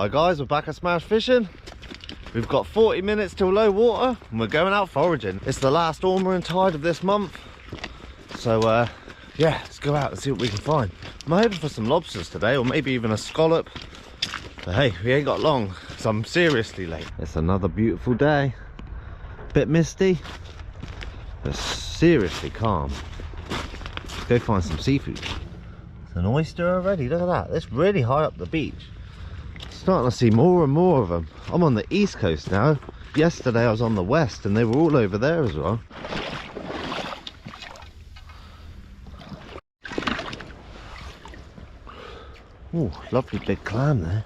Hi guys, we're back at Smash Fishing. We've got 40 minutes till low water and we're going out foraging. It's the last ormer and tide of this month. So yeah, let's go out and see what we can find. I'm hoping for some lobsters today, or maybe even a scallop. But hey, we ain't got long, so I'm seriously late. It's another beautiful day. Bit misty, but seriously calm. Let's go find some seafood. It's an oyster already, look at that. It's really high up the beach. Starting to see more and more of them. I'm on the east coast now. Yesterday I was on the west and they were all over there as well. Oh, lovely big clam there.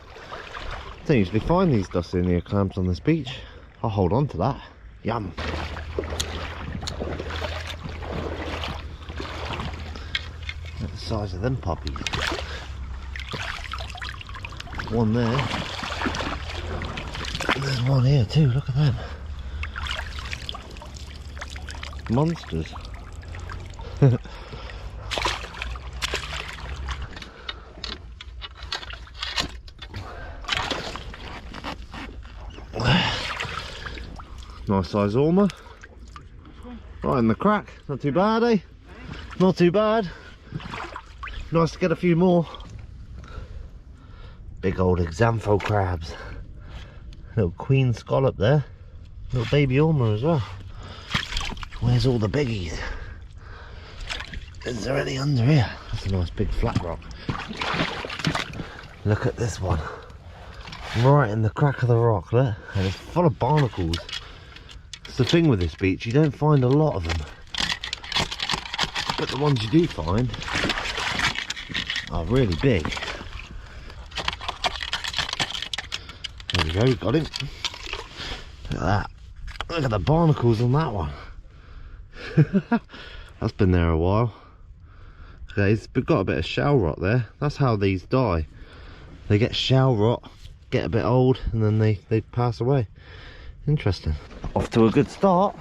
Don't usually find these Dulcinea clams on this beach. I'll hold on to that. Yum. Look at the size of them puppies. One there. And there's one here too, look at them. Monsters. Nice size ormer. Right in the crack. Not too bad, eh? Not too bad. Nice to get a few more. Big old exampho crabs. Little queen scallop there. Little baby ormer as well. Where's all the biggies? Is there any under here? That's a nice big flat rock. Look at this one. Right in the crack of the rock, look. And it's full of barnacles. It's the thing with this beach, you don't find a lot of them. But the ones you do find are really big. There we go, we got him. Look at that. Look at the barnacles on that one. That's been there a while. Okay, it's got a bit of shell rot there. That's how these die. They get shell rot, get a bit old, and then they pass away. Interesting. Off to a good start.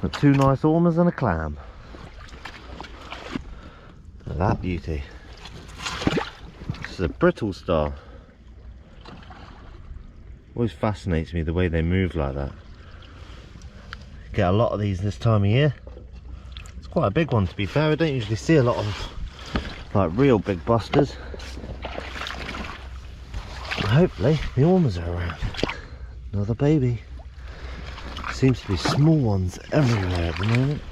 Got two nice ormers and a clam. Look at that beauty. This is a brittle star. Always fascinates me the way they move like that. Get a lot of these this time of year. It's quite a big one, to be fair. I don't usually see a lot of like real big busters. Hopefully the ormers are around. Another baby. Seems to be small ones everywhere at the moment.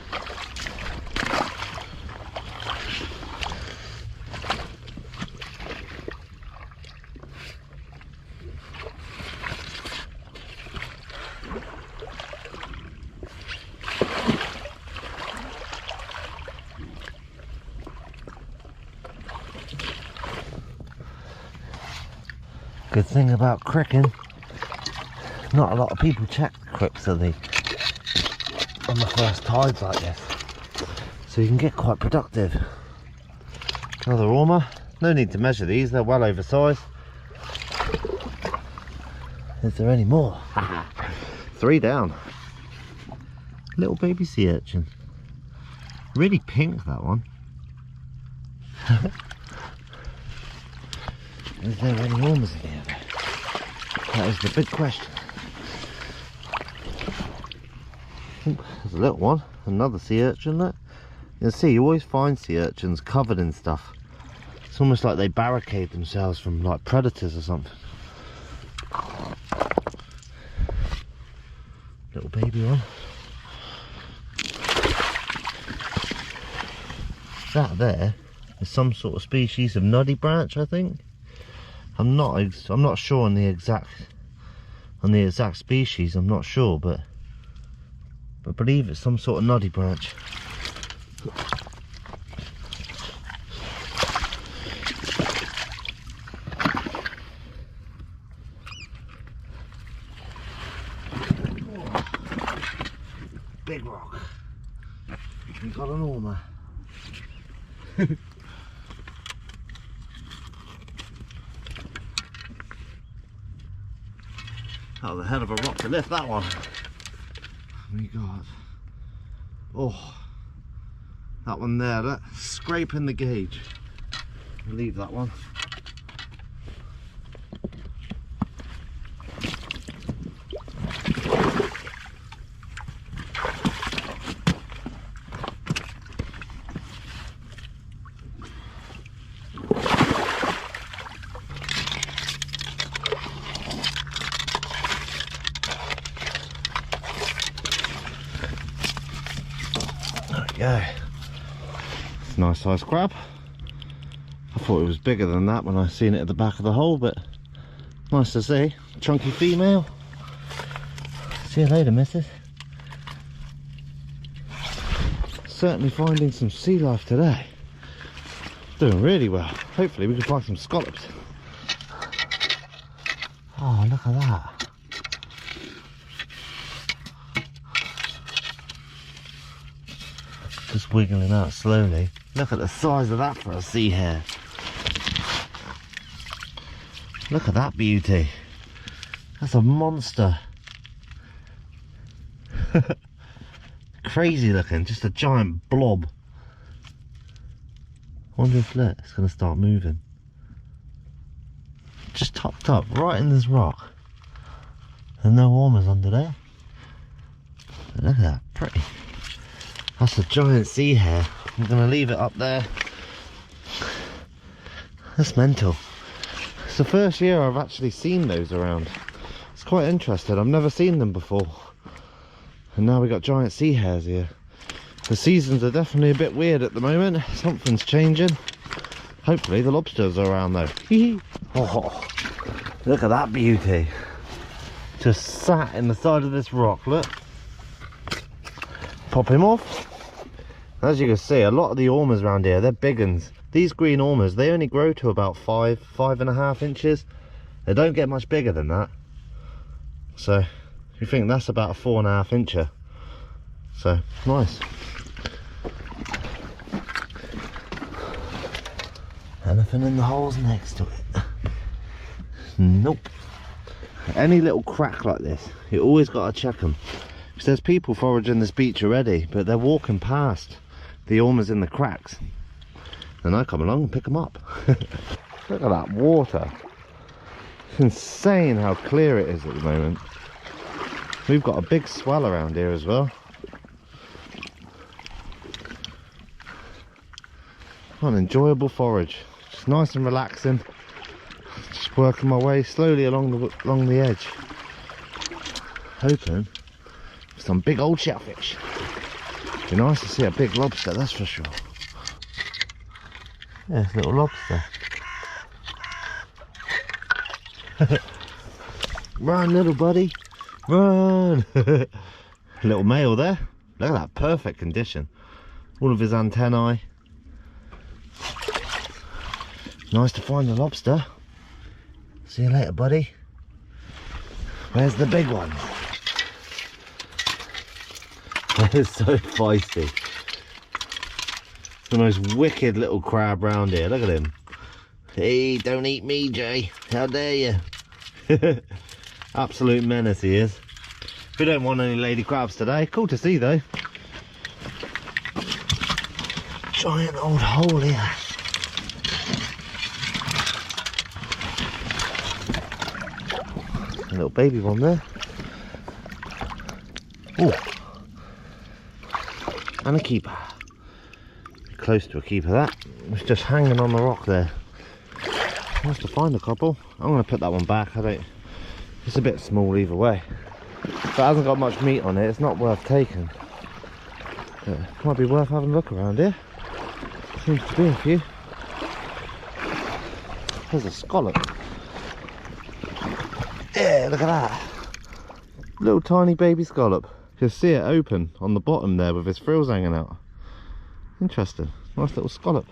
Good thing about cricking, not a lot of people check the cricks on the first tides like this, so you can get quite productive. Another ormer. No need to measure these, they're well oversized. Is there any more? 3 down. Little baby sea urchin. Really pink, that one. Is there any ormers in here? That is the big question. There's a little one, another sea urchin there. You'll see, you always find sea urchins covered in stuff. It's almost like they barricade themselves from like predators or something. Little baby one. That there is some sort of species of nuddy branch, I think. I'm not sure on the exact species. I'm not sure, but I believe it's some sort of nuddy branch. Big rock. We got an ormer. That was a hell of a rock to lift, that one. We got, oh, that one there, that scraping the gauge. I'll leave that one. we go. It's a nice sized crab. I thought it was bigger than that when I seen it at the back of the hole, but nice to see. Chunky female. See you later, missus. Certainly finding some sea life today. Doing really well. Hopefully we can find some scallops. Oh, look at that. Just wiggling out slowly. Look at the size of that for a sea hare. Look at that beauty. That's a monster. Crazy looking, just a giant blob. Wonder if, look, it's going to start moving. Just tucked up right in this rock. There's no ormers under there. But look at that, pretty. That's a giant sea hare. I'm going to leave it up there. That's mental. It's the first year I've actually seen those around. It's quite interesting. I've never seen them before. And now we got giant sea hares here. The seasons are definitely a bit weird at the moment. Something's changing. Hopefully the lobsters are around though. Oh, look at that beauty. Just sat in the side of this rock, look. Pop him off. As you can see, a lot of the ormers around here, they're big uns. These green ormers, they only grow to about 5.5 inches. They don't get much bigger than that. So, you think that's about a 4.5 incher. So, nice. Anything in the holes next to it? Nope. Any little crack like this, you always got to check them. Because there's people foraging this beach already, but they're walking past the ormers in the cracks. And I come along and pick them up. Look at that water. It's insane how clear it is at the moment. We've got a big swell around here as well. What an enjoyable forage. Just nice and relaxing. Just working my way slowly along the edge. Hoping for some big old shellfish. Be nice to see a big lobster, that's for sure. There's a little lobster. Run, little buddy. Run. Little male there. Look at that, perfect condition. All of his antennae. Nice to find the lobster. See you later, buddy. Where's the big one? That is so feisty. It's the most wicked little crab round here. Look at him. Hey, don't eat me, Jay. How dare you? Absolute menace he is. We don't want any lady crabs today. Cool to see though. Giant old hole here. A little baby one there. Oh, and a keeper. Close to a keeper that. It's just hanging on the rock there. Nice to find a couple. I'm going to put that one back. It's a bit small either way. But it hasn't got much meat on it. It's not worth taking. But it might be worth having a look around here. Seems to be a few. There's a scallop. Yeah, look at that. Little tiny baby scallop. You can see it open on the bottom there with his frills hanging out. Interesting. Nice little scallop.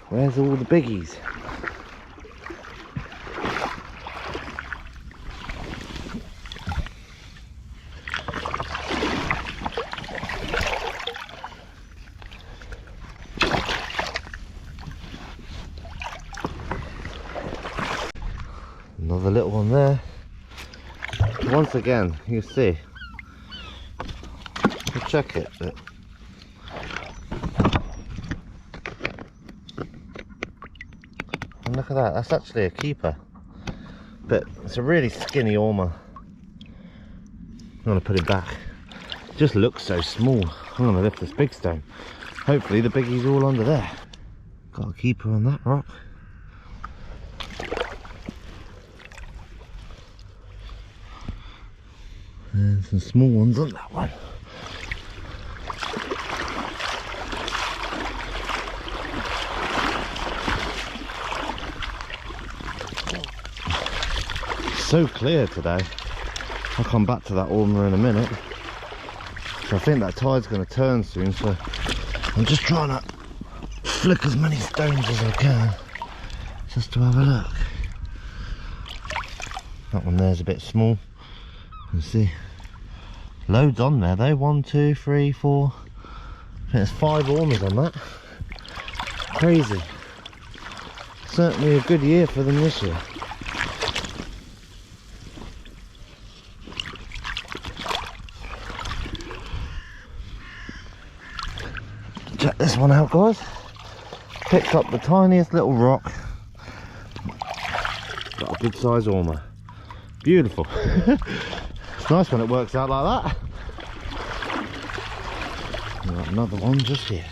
Where's all the biggies? Another little one there. Once again, you see. We'll check it. But and look at that, that's actually a keeper. But it's a really skinny ormer. I'm going to put it back. It just looks so small. I'm going to lift this big stone. Hopefully the biggie's all under there. Got a keeper on that rock. And some small ones on that one. so clear today. I'll come back to that ormer in a minute. So I think that tide's going to turn soon, so I'm just trying to flick as many stones as I can just to have a look. That one there's a bit small. You can see loads on there though. 1, 2, 3, 4. I think there's 5 ormers on that. Crazy. Certainly a good year for them this year. Check this one out, guys. Picked up the tiniest little rock. Got a good size ormer. Beautiful. It's nice when it works out like that. Got another one just here.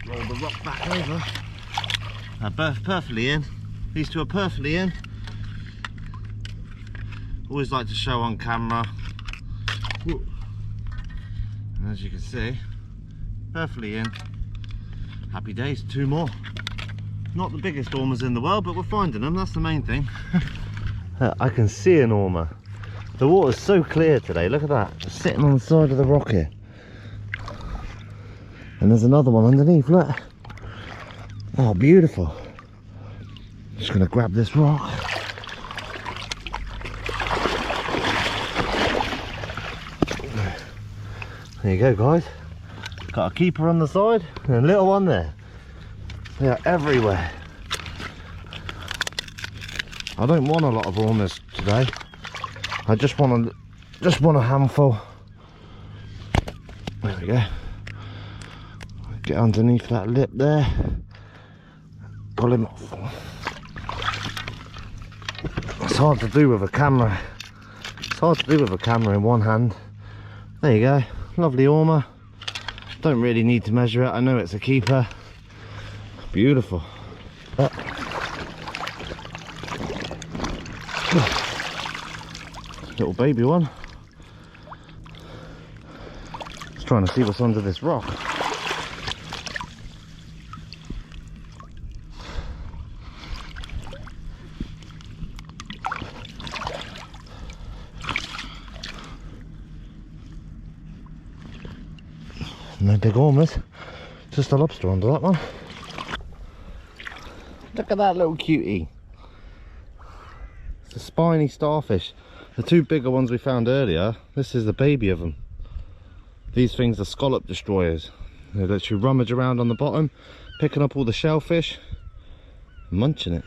Roll the rock back over. They're both perfectly in. These two are perfectly in. Always like to show on camera. Woo. And as you can see, perfectly in. Happy days, 2 more. Not the biggest ormers in the world, but we're finding them, that's the main thing. I can see an ormer. The water's so clear today, look at that. Just sitting on the side of the rock here. And there's another one underneath, look. Oh, beautiful. Just gonna grab this rock. There you go, guys. Got a keeper on the side and a little one there. They are everywhere. I don't want a lot of ormers today. I just want a handful. There we go. Get underneath that lip there. Pull him off. It's hard to do with a camera. It's hard to do with a camera in one hand. There you go. Lovely ormer. Don't really need to measure it. I know it's a keeper. Beautiful. Little baby one. Just trying to see what's under this rock. No big ormers, just a lobster under that one. Look at that little cutie. It's a spiny starfish. The 2 bigger ones we found earlier, this is the baby of them. These things are scallop destroyers. They literally rummage around on the bottom, picking up all the shellfish, and munching it.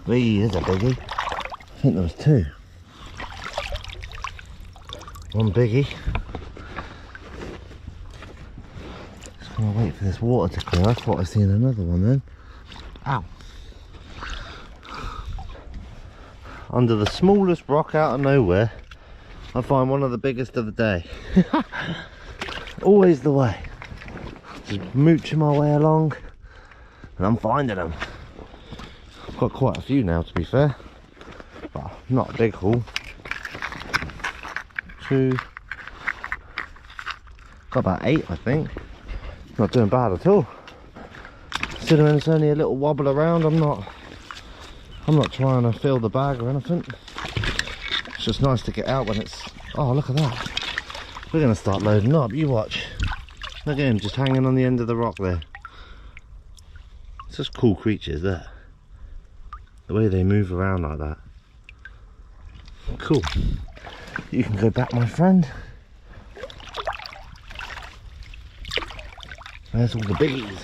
Wee, there's a biggie. I think there was 2. One biggie. Just gonna wait for this water to clear. I thought I seen another one then. Ow. Under the smallest rock out of nowhere, I find one of the biggest of the day. Always the way. Just mooching my way along and I'm finding them. I've got quite a few now, to be fair, but not a big haul. 2, got about 8 I think. Not doing bad at all. Considering it's only a little wobble around, I'm not trying to fill the bag or anything. It's just nice to get out when it's, oh look at that. We're gonna start loading up, you watch. Look at him just hanging on the end of the rock there. It's just cool creatures there. The way they move around like that. Cool. You can go back, my friend. There's all the biggies.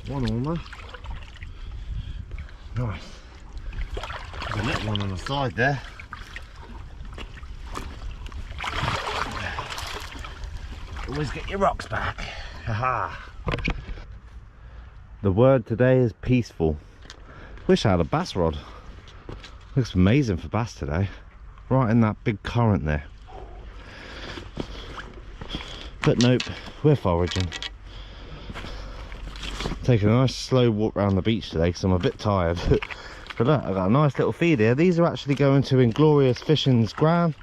One ormer. Nice. There's a little one on the side there. Always get your rocks back. Haha. The word today is peaceful. Wish I had a bass rod. Looks amazing for bass today. Right in that big current there. But nope, we're foraging. Taking a nice slow walk around the beach today because I'm a bit tired. But look, I've got a nice little feed here. These are actually going to Inglorious Fishing's gran.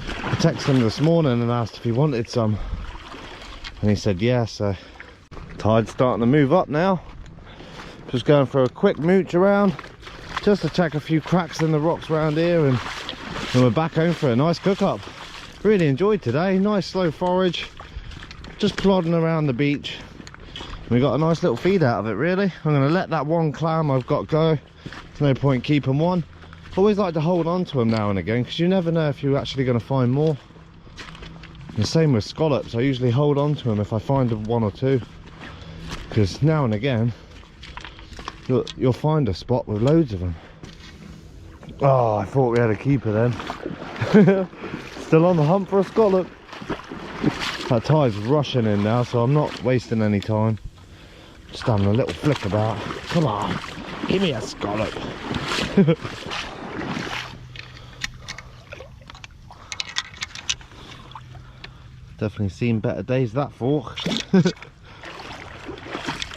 I texted him this morning and asked if he wanted some, and he said yes. So tide's starting to move up now. Just going for a quick mooch around just to check a few cracks in the rocks around here, and then we're back home for a nice cook up. Really enjoyed today. Nice slow forage, just plodding around the beach. We got a nice little feed out of it, really. I'm going to let that one clam I've got go. There's no point keeping one. Always like to hold on to them now and again, because you never know if you're actually going to find more. And the same with scallops. I usually hold on to them if I find one or two, because now and again you'll find a spot with loads of them. Oh, I thought we had a keeper then. Still on the hunt for a scallop. That tide's rushing in now, so I'm not wasting any time. Just having a little flick about. Come on, give me a scallop. Definitely seen better days, that fork.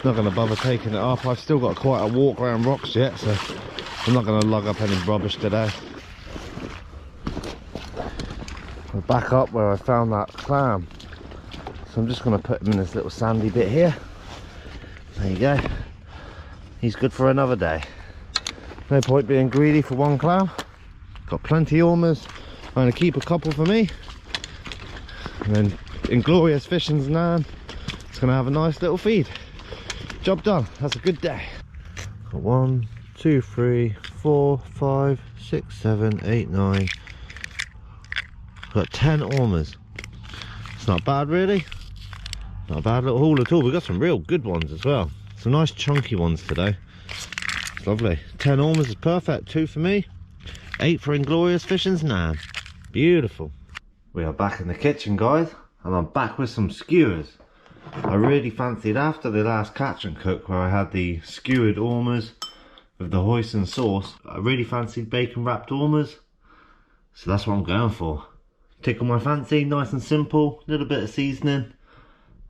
Not going to bother taking it up. I've still got quite a walk around rocks yet, so I'm not going to lug up any rubbish today. We're back up where I found that clam, so I'm just going to put him in this little sandy bit here. There you go. He's good for another day. No point being greedy for one clam. Got plenty of ormers. I'm going to keep a couple for me, and then Inglorious Fishing's nan, it's going to have a nice little feed. Job done. That's a good day. 1, 2, 3, 4, 5, 6, 7, 8, 9. Got 10 ormers. It's not bad, really. Not a bad little haul at all. We've got some real good ones as well. Some nice chunky ones today. It's lovely. 10 ormers is perfect. 2 for me, 8 for Inglorious Fishing's nan. Beautiful. We are back in the kitchen, guys, and I'm back with some skewers. I really fancied, after the last catch and cook where I had the skewered ormers with the hoisin sauce, I really fancied bacon wrapped ormers, so that's what I'm going for. Tickle my fancy, nice and simple, little bit of seasoning,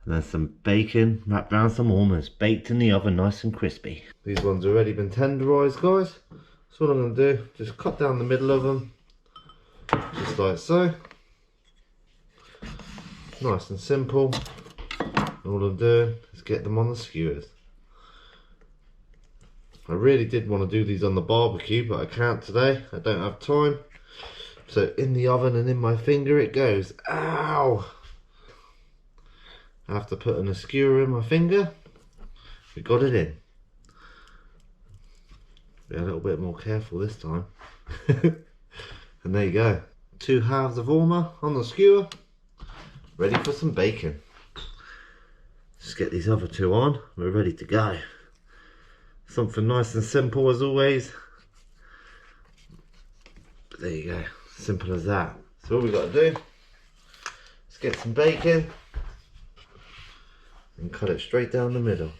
and then some bacon wrapped around some ormers, baked in the oven nice and crispy. These ones have already been tenderised, guys, so what I'm going to do, just cut down the middle of them, just like so. Nice and simple. All I'm doing is get them on the skewers. I really did want to do these on the barbecue, but I can't today. I don't have time. So in the oven and in my finger it goes. Ow! After putting a skewer in my finger, we got it in. Be a little bit more careful this time. And there you go. 2 halves of ormer on the skewer. Ready for some bacon. Just get these other 2 on, we're ready to go. Something nice and simple as always. But there you go, simple as that. So all we got to do is get some bacon and cut it straight down the middle.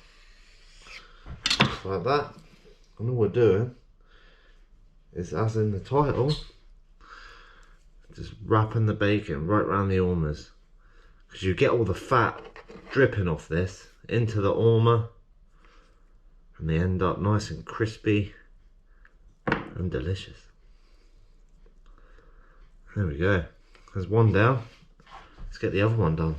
Just like that. And all we're doing is, as in the title, just wrapping the bacon right around the ormers. Because you get all the fat dripping off this into the ormer, and they end up nice and crispy and delicious. There we go. There's one down. Let's get the other one done.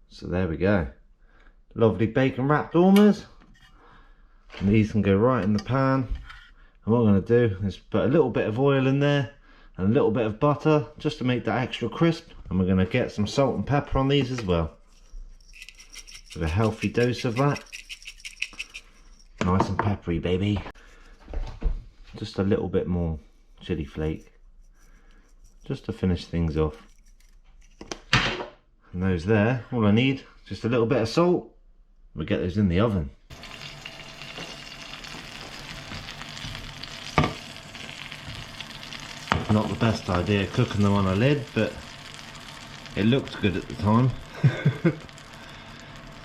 So there we go. Lovely bacon wrapped ormers. And these can go right in the pan. And what I'm going to do is put a little bit of oil in there and a little bit of butter just to make that extra crisp, and we're going to get some salt and pepper on these as well, with a healthy dose of that. Nice and peppery, baby. Just a little bit more chili flake just to finish things off. And those there, all I need, just a little bit of salt. We'll get those in the oven. Not the best idea cooking them on a lid, but it looked good at the time.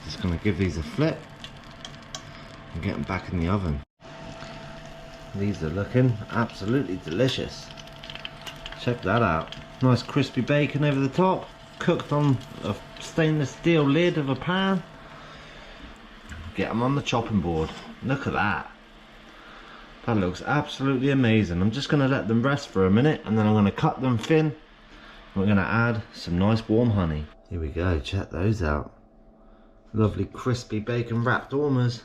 Just going to give these a flip and get them back in the oven. These are looking absolutely delicious. Check that out. Nice crispy bacon over the top, cooked on a stainless steel lid of a pan. Get them on the chopping board. Look at that. That looks absolutely amazing. I'm just going to let them rest for a minute and then I'm going to cut them thin. We're going to add some nice warm honey. Here we go, check those out. Lovely crispy bacon wrapped ormers.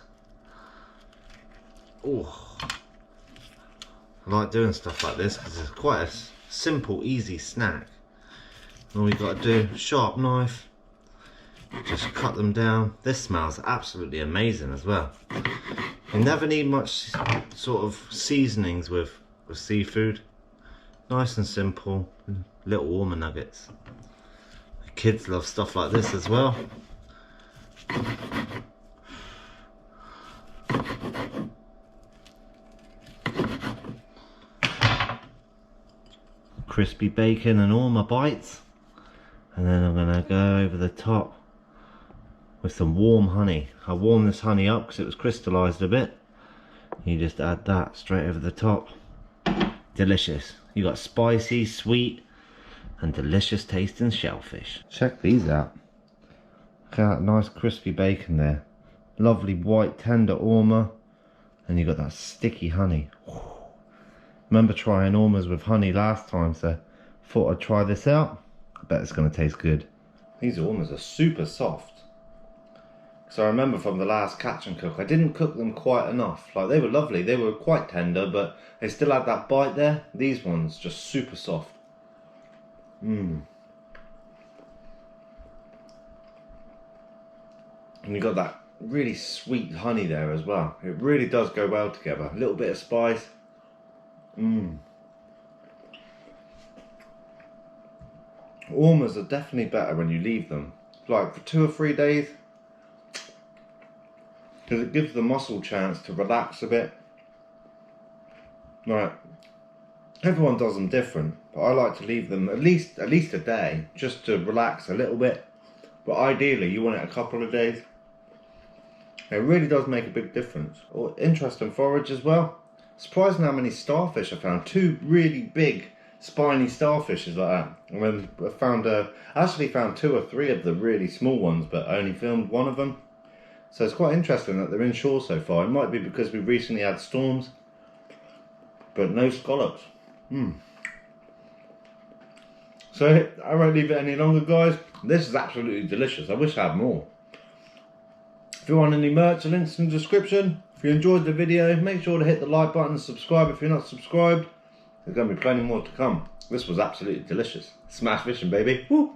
Oh, I like doing stuff like this because it's quite a simple, easy snack. All we've got to do, sharp knife, just cut them down. This smells absolutely amazing as well. You never need much sort of seasonings with seafood. Nice and simple, little ormer nuggets. The kids love stuff like this as well. Crispy bacon and ormer bites. And then I'm going to go over the top with some warm honey. I warmed this honey up because it was crystallized a bit. You just add that straight over the top. Delicious. You got spicy, sweet, and delicious tasting shellfish. Check these out. Look at that nice crispy bacon there. Lovely white tender ormer. And you got that sticky honey. Remember trying ormers with honey last time, so thought I'd try this out. I bet it's going to taste good. These ormers are super soft. So I remember from the last catch and cook, I didn't cook them quite enough. Like, they were lovely, they were quite tender, but they still had that bite there. These ones just super soft. And you got that really sweet honey there as well. It really does go well together. A little bit of spice. Ormers are definitely better when you leave them, like for 2 or 3 days, because it gives the muscle chance to relax a bit. Right, everyone does them different, but I like to leave them at least a day just to relax a little bit. But ideally, you want it a couple of days. It really does make a big difference. Oh, interesting forage as well. Surprising how many starfish I found. 2 really big spiny starfishes like that. And then I actually found 2 or 3 of the really small ones, but I only filmed 1 of them. So it's quite interesting that they're inshore so far. It might be because we recently had storms, but no scallops. So I won't leave it any longer, guys. This is absolutely delicious. I wish I had more. If you want any merch, the links in the description. If you enjoyed the video, make sure to hit the like button and subscribe if you're not subscribed. There's going to be plenty more to come. This was absolutely delicious. Smash fishing, baby. Woo!